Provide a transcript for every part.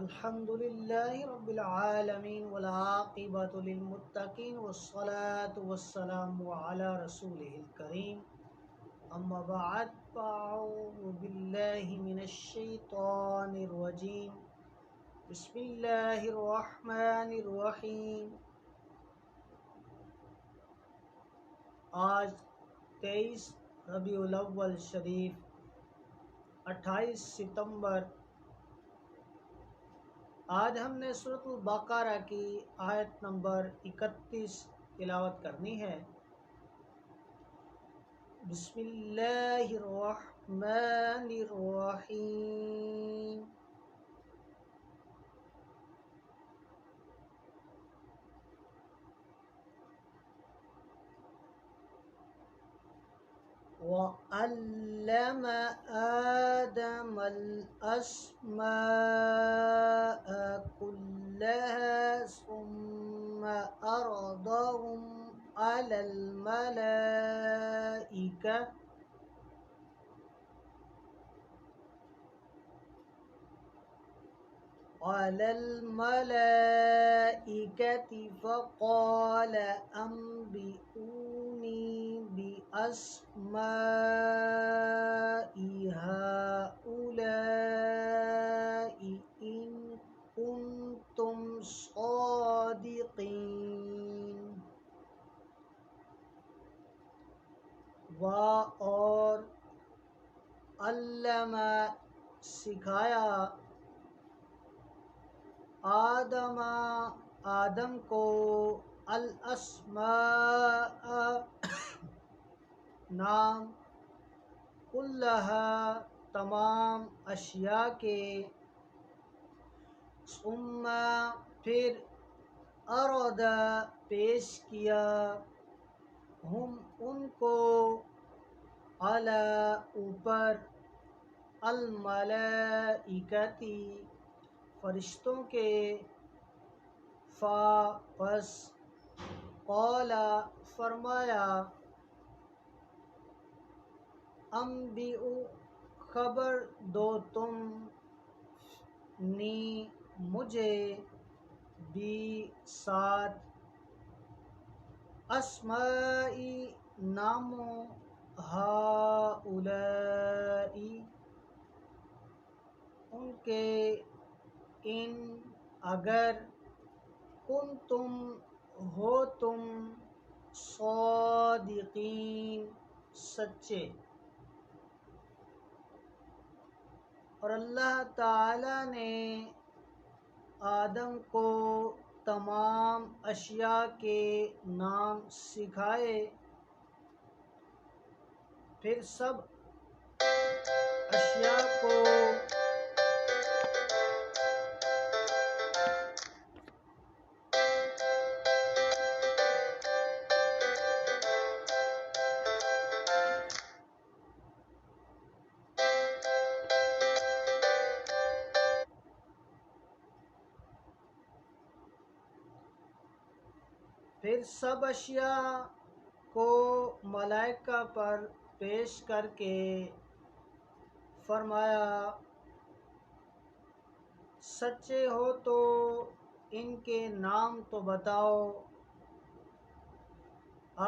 الحمد لله رب العالمين والعاقبة للمتقين والصلاة والسلام على رسوله الكريم أما بعد فأعوذ بالله من الشيطان الرجيم بسم الله الرحمن الرحيم۔ آج 23 ربیع الاول شریف 28 ستمبر۔ آج ہم نے سورۃ البقرہ کی آیت نمبر 31 تلاوت کرنی ہے۔ بسم اللہ الرحمن الرحیم۔ وَعَلَّمَ آدَمَ الْأَسْمَاءَ كُلَّهَا ثُمَّ عَرَضَهُمْ عَلَى الملائكة فقال أنبئوني بأسماء هؤلاء إن كنتم صادقين۔ اور علامہ سکھایا آدم کو الاسماء نام، کلہا تمام اشیاء کے، ثم پھر عرض پیش کیا، ہم ان کو، علی اوپر، الملائکتی فرشتوں کے، پس قال فرمایا، انبئو خبر دو تم، نی مجھے، بھی ساتھ، اسمائی ناموں، ہؤلائی ان کے، ان اگر، کنتم ہو تم، صادقین سچے۔ اور اللہ تعالی نے آدم کو تمام اشیاء کے نام سکھائے، پھر سب اشیاء کو ملائکہ پر پیش کر کے فرمایا، سچے ہو تو ان کے نام تو بتاؤ۔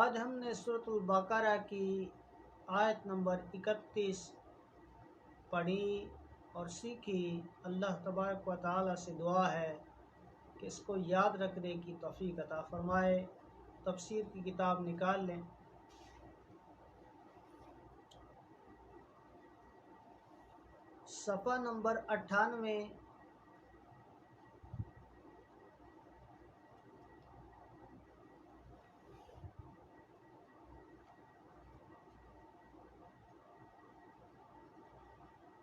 آج ہم نے سورۃ البقرہ کی آیت نمبر 31 پڑھی اور سیکھی۔ اللہ تبارک و تعالی سے دعا ہے کہ اس کو یاد رکھنے کی توفیق عطا فرمائے۔ تفسیر کی کتاب نکال لیں۔ صفحہ نمبر 98۔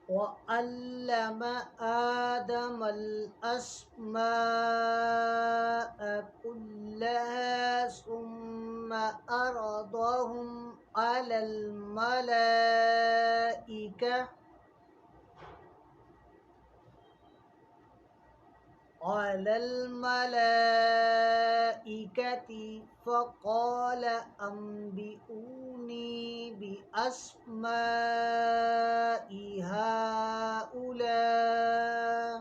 وَعَلَّمَ آدَمَ الْأَسْمَاءَ كُلَّهَا ثُمَّ عَرَضَهُمْ عَلَى الملائكة فقال أنبئوني بأسماء هؤلاء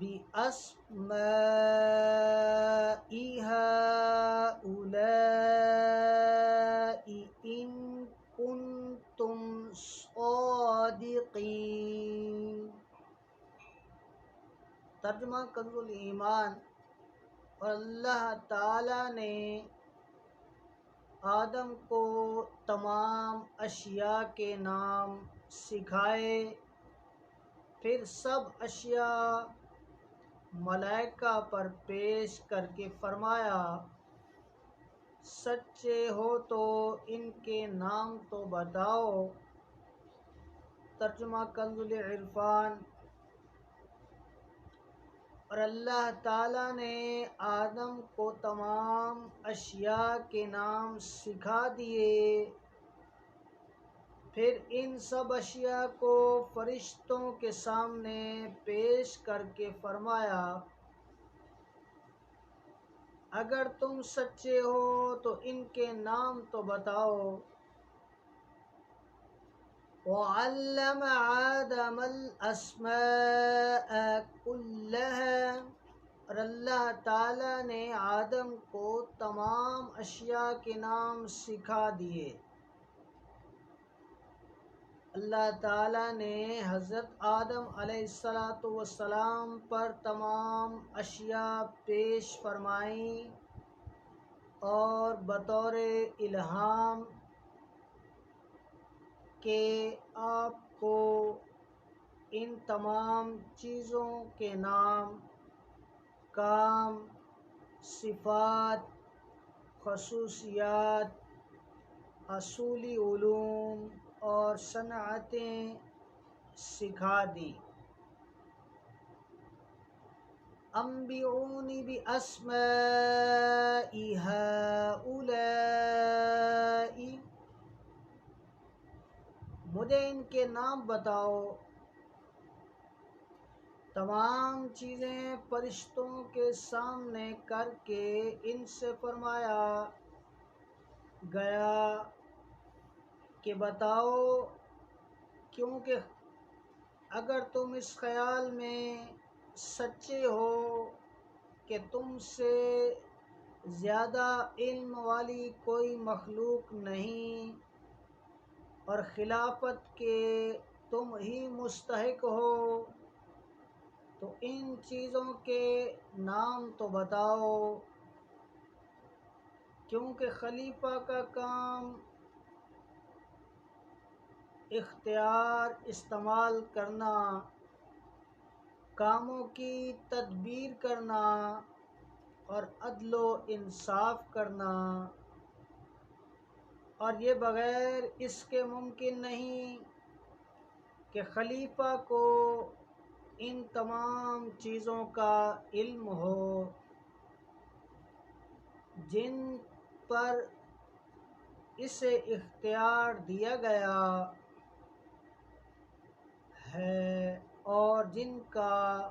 بِأَسْمَاءِ هَؤُلَاءِ إِن كُنتُمْ صَادِقِينَ۔ ترجمہ کنز الایمان۔ اور اللہ تعالیٰ نے آدم کو تمام اشیاء کے نام سکھائے، پھر سب اشیاء ملائکہ پر پیش کر کے فرمایا سچے ہو تو ان کے نام تو بتاؤ۔ ترجمہ کنز العرفان۔ اور اللہ تعالیٰ نے آدم کو تمام اشیاء کے نام سکھا دیے، پھر ان سب اشیاء کو فرشتوں کے سامنے پیش کر کے فرمایا اگر تم سچے ہو تو ان کے نام تو بتاؤ۔ وَعَلَّمَ آدَمَ الْأَسْمَاءَ كُلَّهَا۔ اور اللہ تعالیٰ نے آدم کو تمام اشیاء کے نام سکھا دیے۔ اللہ تعالیٰ نے حضرت آدم علیہ السلام پر تمام اشیاء پیش فرمائیں اور بطور الہام کہ آپ کو ان تمام چیزوں کے نام، کام، صفات، خصوصیات، اصولی علوم اور صنعتیں سکھا دی۔ انبئونی بِأَسْمَاءِ هَؤُلَاءِ۔ مجھے ان کے نام بتاؤ۔ تمام چیزیں فرشتوں کے سامنے کر کے ان سے فرمایا گیا کہ بتاؤ، کیونکہ اگر تم اس خیال میں سچے ہو کہ تم سے زیادہ علم والی کوئی مخلوق نہیں اور خلافت کے تم ہی مستحق ہو، تو ان چیزوں کے نام تو بتاؤ، کیونکہ خلیفہ کا کام اختیار استعمال کرنا، کاموں کی تدبیر کرنا اور عدل و انصاف کرنا، اور یہ بغیر اس کے ممکن نہیں کہ خلیفہ کو ان تمام چیزوں کا علم ہو جن پر اسے اختیار دیا گیا ہے اور جن کا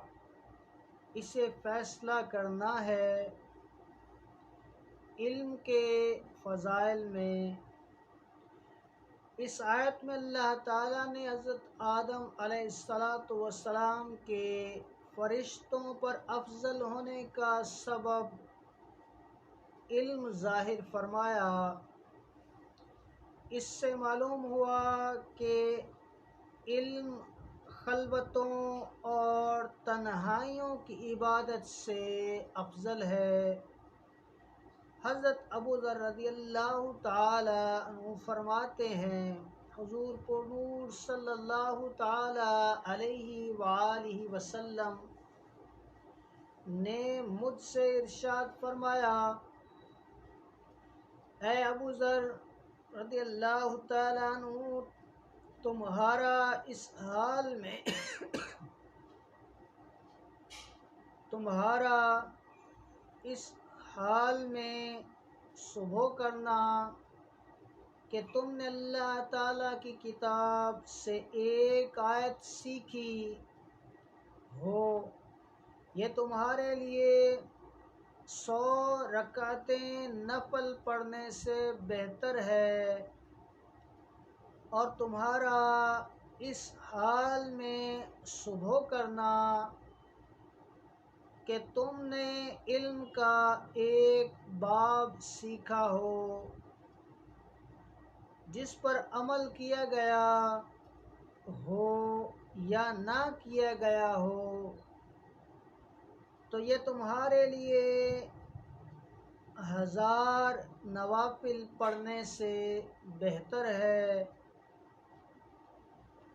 اسے فیصلہ کرنا ہے۔ علم کے فضائل میں اس آیت میں اللہ تعالیٰ نے حضرت آدم علیہ السلام کے فرشتوں پر افضل ہونے کا سبب علم ظاہر فرمایا۔ اس سے معلوم ہوا کہ علم خلوتوں اور تنہائیوں کی عبادت سے افضل ہے۔ حضرت ابو ذر رضی اللہ تعالی عنہ فرماتے ہیں حضور پر نور صلی اللہ تعالی علیہ وآلہ وسلم نے مجھ سے ارشاد فرمایا، اے ابو ذر رضی اللہ تعالی عنہ، تمہارا اس حال میں صبح کرنا کہ تم نے اللہ تعالیٰ کی کتاب سے ایک آیت سیکھی ہو، یہ تمہارے لیے 100 رکعتیں نفل پڑھنے سے بہتر ہے، اور تمہارا اس حال میں صبح کرنا کہ تم نے علم کا ایک باب سیکھا ہو جس پر عمل کیا گیا ہو یا نہ کیا گیا ہو تو یہ تمہارے لیے 1000 نوافل پڑھنے سے بہتر ہے۔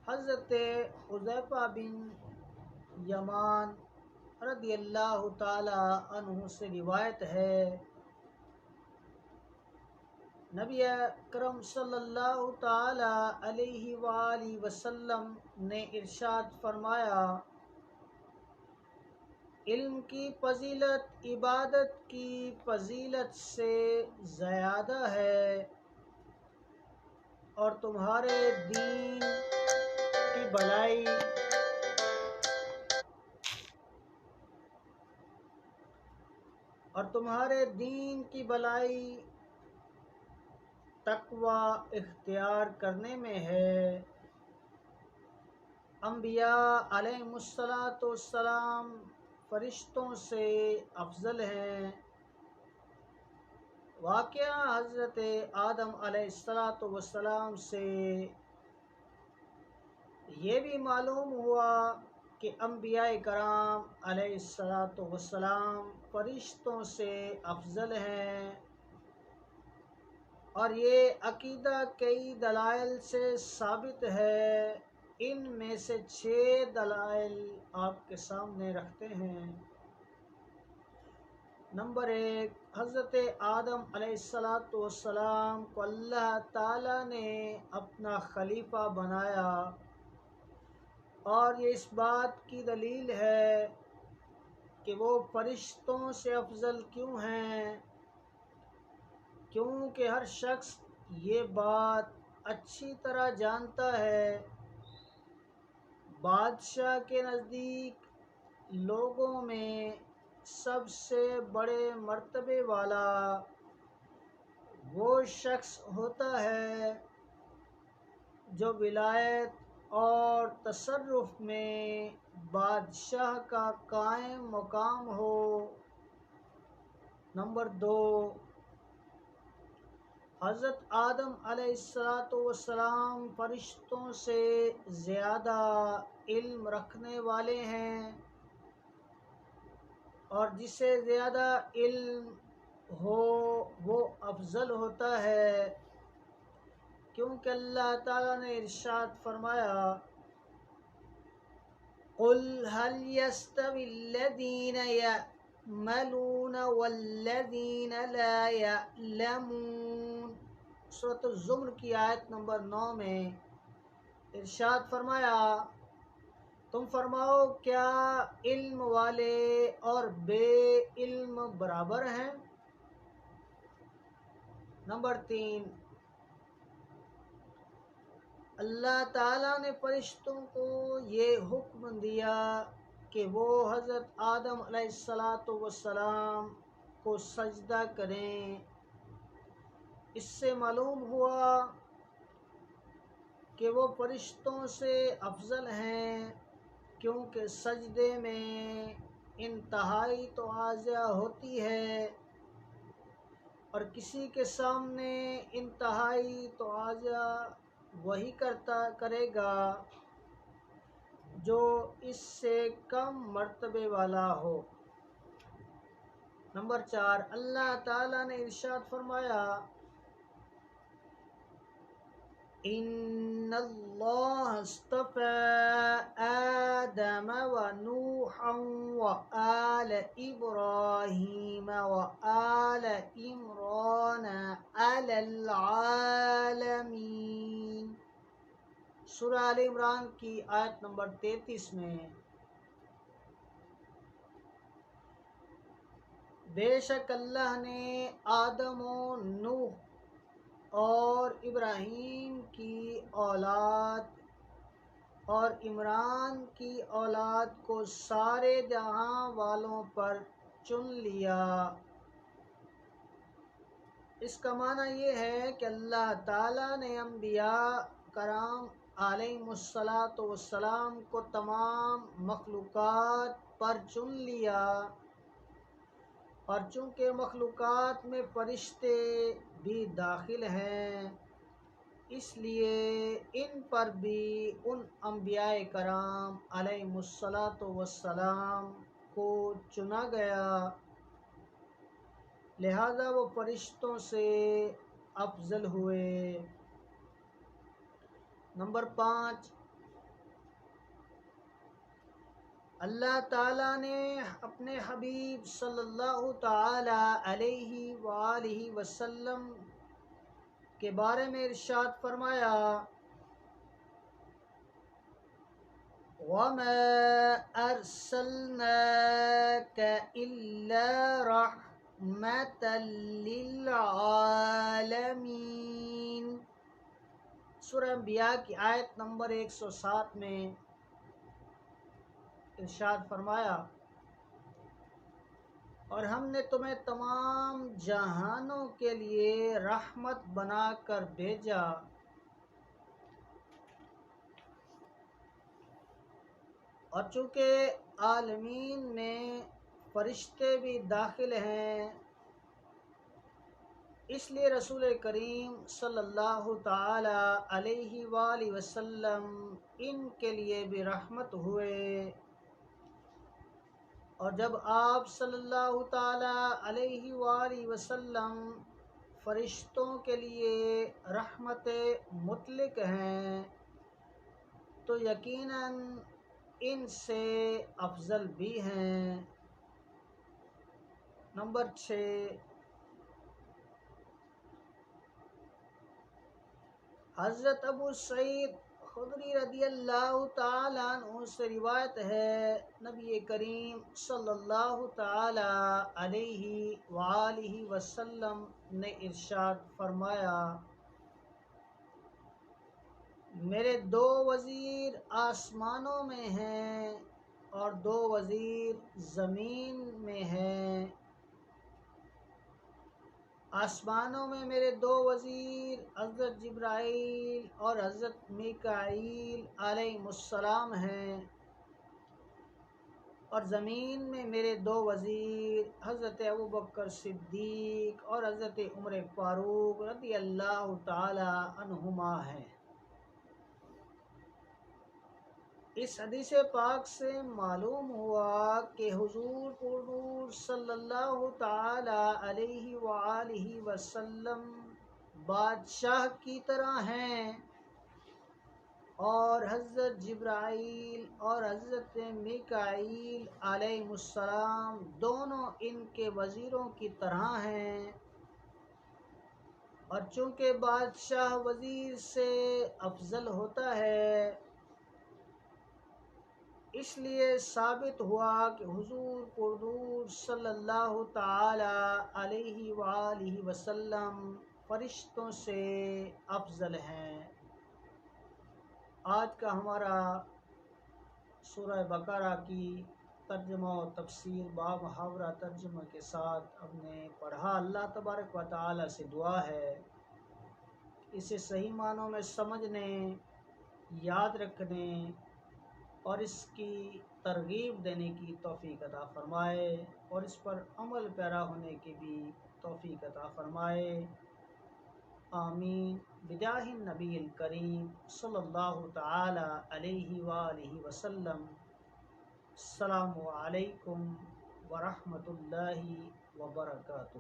حضرت حذیفہ بن یمان رضی اللہ تعالی عنہ سے روایت ہے، نبی اکرم صلی اللہ تعالی علیہ وآلہ وسلم نے ارشاد فرمایا، علم کی فضیلت عبادت کی فضیلت سے زیادہ ہے، اور تمہارے دین کی بھلائی تقوی اختیار کرنے میں ہے۔ انبیاء علیہم السلام فرشتوں سے افضل ہیں۔ واقعہ حضرت آدم علیہ السلام سے یہ بھی معلوم ہوا کہ انبیاء کرام علیہ السلام فرشتوں سے افضل ہیں، اور یہ عقیدہ کئی دلائل سے ثابت ہے۔ ان میں سے 6 دلائل آپ کے سامنے رکھتے ہیں۔ نمبر 1، حضرت آدم علیہ السلام کو اللہ تعالیٰ نے اپنا خلیفہ بنایا، اور یہ اس بات کی دلیل ہے کہ وہ فرشتوں سے افضل کیوں ہیں، کیونکہ ہر شخص یہ بات اچھی طرح جانتا ہے، بادشاہ کے نزدیک لوگوں میں سب سے بڑے مرتبے والا وہ شخص ہوتا ہے جو ولایت اور تصرف میں بادشاہ کا قائم مقام ہو۔ نمبر 2، حضرت آدم علیہ السلام فرشتوں سے زیادہ علم رکھنے والے ہیں، اور جسے زیادہ علم ہو وہ افضل ہوتا ہے، کیونکہ اللہ تعالیٰ نے ارشاد فرمایا، قُلْ هَلْ يَسْتَوِي الَّذِينَ يَعْمَلُونَ وَالَّذِينَ لَا يَعْلَمُونَ۔ سورۃ الزمر کی آیت نمبر 9 میں ارشاد فرمایا، تم فرماؤ کیا علم والے اور بے علم برابر ہیں؟ نمبر 3، اللہ تعالیٰ نے فرشتوں کو یہ حکم دیا کہ وہ حضرت آدم علیہ السلام کو سجدہ کریں۔ اس سے معلوم ہوا کہ وہ فرشتوں سے افضل ہیں، کیونکہ سجدے میں انتہائی تواضع ہوتی ہے، اور کسی کے سامنے انتہائی تواضع وہی کرے گا جو اس سے کم مرتبے والا ہو۔ نمبر 4، اللہ تعالیٰ نے ارشاد فرمایا، ان اللہ اصطفى آدم ونوحا وآل ابراہیم وآل عمران علی العالمین۔ سورہ آل عمران کی آیت نمبر 33 میں، بے شک اللہ نے آدم و نوح اور ابراہیم کی اولاد اور عمران کی اولاد کو سارے جہاں والوں پر چن لیا۔ اس کا معنی یہ ہے کہ اللہ تعالیٰ نے انبیاء کرام علیہم السلام کو تمام مخلوقات پر چن لیا، اور چونکہ مخلوقات میں فرشتے بھی داخل ہیں اس لیے ان پر بھی ان انبیاء کرام علیہم الصلاۃ والسلام کو چنا گیا، لہذا وہ فرشتوں سے افضل ہوئے۔ نمبر 5، اللہ تعالیٰ نے اپنے حبیب صلی اللہ تعالی علیہ وآلہ وسلم کے بارے میں ارشاد فرمایا، وَمَا أَرْسَلْنَاكَ إِلَّا رَحْمَةً لِلْعَالَمِينَ۔ سورہ انبیاء کی آیت نمبر 107 میں ارشاد فرمایا، اور ہم نے تمہیں تمام جہانوں کے لیے رحمت بنا کر بھیجا۔ اور چونکہ عالمین میں فرشتے بھی داخل ہیں اس لیے رسول کریم صلی اللہ تعالی علیہ وآلہ وسلم ان کے لیے بھی رحمت ہوئے۔ اور جب آپ صلی اللہ تعالی علیہ وآلہ وسلم فرشتوں کے لیے رحمت مطلق ہیں تو یقیناً ان سے افضل بھی ہیں۔ نمبر 6، حضرت ابو سعید خدری رضی اللہ تعالیٰ عنہ سے روایت ہے، نبی کریم صلی اللہ تعالی علیہ وآلہ وسلم نے ارشاد فرمایا، میرے 2 وزیر آسمانوں میں ہیں اور 2 وزیر زمین میں ہیں۔ آسمانوں میں میرے 2 وزیر حضرت جبرائیل اور حضرت میکائیل علیہم السلام ہیں، اور زمین میں میرے 2 وزیر حضرت ابوبکر صدیق اور حضرت عمر فاروق رضی اللہ تعالی عنہما ہیں۔ اس حدیث پاک سے معلوم ہوا کہ حضور پرنور صلی اللہ تعالی علیہ وآلہ وسلم بادشاہ کی طرح ہیں، اور حضرت جبرائیل اور حضرت میکائیل علیہم السلام دونوں ان کے وزیروں کی طرح ہیں۔ اور چونکہ بادشاہ وزیر سے افضل ہوتا ہے اس لیے ثابت ہوا کہ حضور پرنور صلی اللہ تعالی علیہ وآلہ وسلم فرشتوں سے افضل ہیں۔ آج کا ہمارا سورہ بقرہ کی ترجمہ و تفسیر با محاورہ ترجمہ کے ساتھ ہم نے پڑھا۔ اللہ تبارک و تعالی سے دعا ہے اسے صحیح معنوں میں سمجھنے، یاد رکھنے اور اس کی ترغیب دینے کی توفیق عطا فرمائے، اور اس پر عمل پیرا ہونے کی بھی توفیق عطا فرمائے۔ آمین بجاہ النبی الکریم صلی اللہ تعالی علیہ وآلہ وسلم۔ السلام علیکم ورحمۃ اللہ وبرکاتہ۔